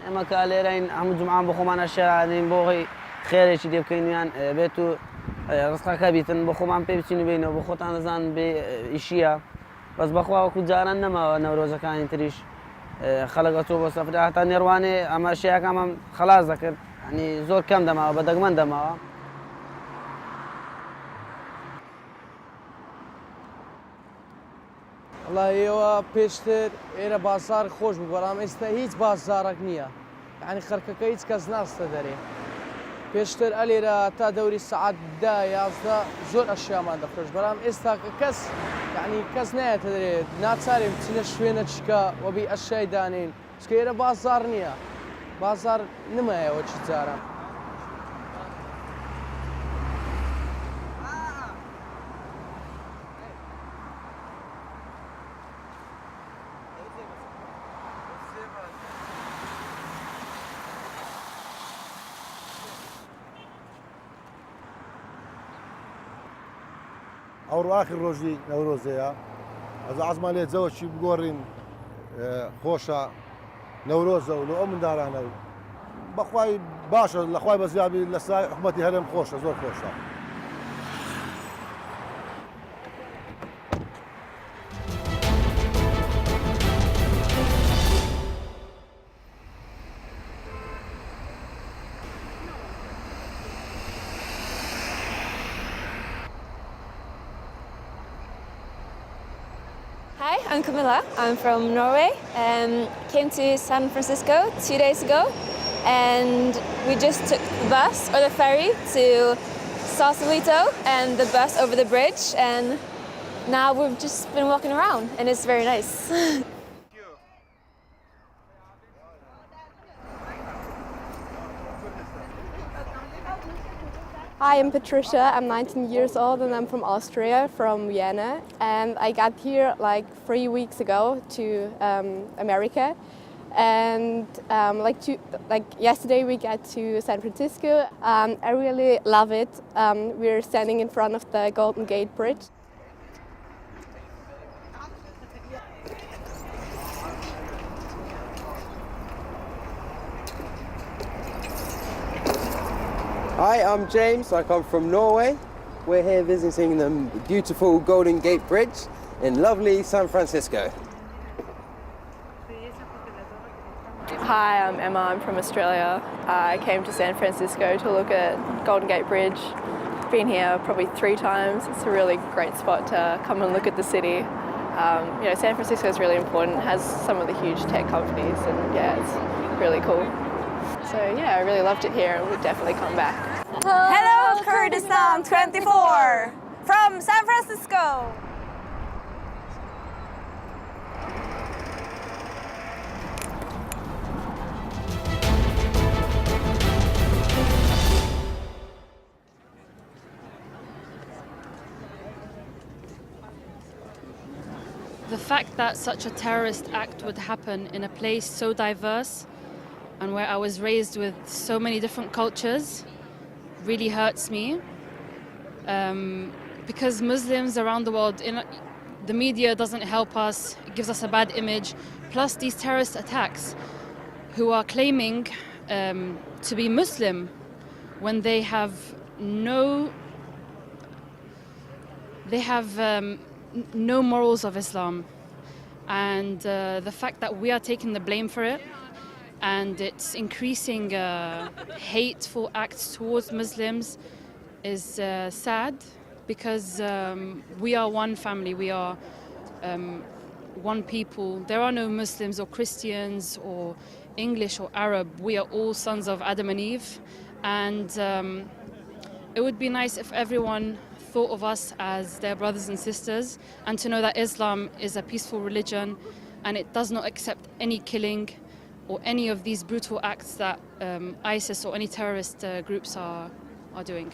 ئێمە کە لێرەین هەموو جومعان بۆ خۆمان ئەشێرانین بۆ خێرێکی لێ بکەینیان بێت و ڕزقەکە بیتن بۆ خۆمان پێ بچین و بینەوە بۆ خۆتان دەزان بێ ئیشیە بەس بەخوا وەکو جاران نەماوە نەورۆزەکانی تریش خەڵک ئەچوو بۆ سەفرە هەتا نێڕوانێ ئەمە شەیەکەمەم خەلاص دەکرد ینی زۆر کەم دەماوە بە دەگمەن دەماوە. وڵای ئێوە پێشتر ئێرە بازار خۆش بوو بەڵام ئێستا هیچ بازارێک نییە یعنی خەرکەکە هیچ کەس ناستە دەرێ پێشتر ئەلێرە تا دەوری سەعات 10-11 زۆر ئەشیامان دەفرۆش بەڵام ئێستا کەس یعنی کەس نایەتە دەرێ ناچارێ بچینە شوێنە چکە وەبی ئەشیای دانین چکە ئێرە بازار نییە بازار نمایەوە چ جارە. ئەوڕۆ ئاخر ڕۆژی نەورۆزەیە ئەز عەزمان لێ جەوەشی بگۆڕین خۆشە نەورۆزە و لە ئەو منداڵانە و بەخوای باشە لەخوای بەزیابی لە سای حکومەتی هەرێم خۆشە زۆر خۆشە. Hi, I'm Camilla. I'm from Norway and came to San Francisco 2 days ago, and we just took the bus or the ferry to Sausalito and the bus over the bridge, and now we've just been walking around and it's very nice. Hi, I'm Patricia. I'm 19 years old and I'm from Austria, from Vienna. And I got here like 3 weeks ago to America. And like yesterday we got to San Francisco. I really love it. We're standing in front of the Golden Gate Bridge. Hi, I'm James. I come from Norway. We're here visiting the beautiful Golden Gate Bridge in lovely San Francisco. Hi, I'm Emma. I'm from Australia. I came to San Francisco to look at Golden Gate Bridge. Been here probably 3 times. It's a really great spot to come and look at the city. You know, San Francisco is really important. It has some of the huge tech companies, and yeah, it's really cool. So yeah, I really loved it here and would definitely come back. Hello, Kurdistan 24 from San Francisco. The fact that such a terrorist act would happen in a place so diverse and where I was raised with so many different cultures really hurts me, because Muslims around the world, the media doesn't help us, it gives us a bad image, plus these terrorist attacks who are claiming to be Muslim when they have no morals of Islam, and the fact that we are taking the blame for it, and it's increasing hateful acts towards Muslims is sad, because we are one family, we are one people. There are no Muslims or Christians or English or Arab. We are all sons of Adam and Eve, and it would be nice if everyone thought of us as their brothers and sisters, and to know that Islam is a peaceful religion and it does not accept any killing or any of these brutal acts that ISIS or any terrorist groups are doing.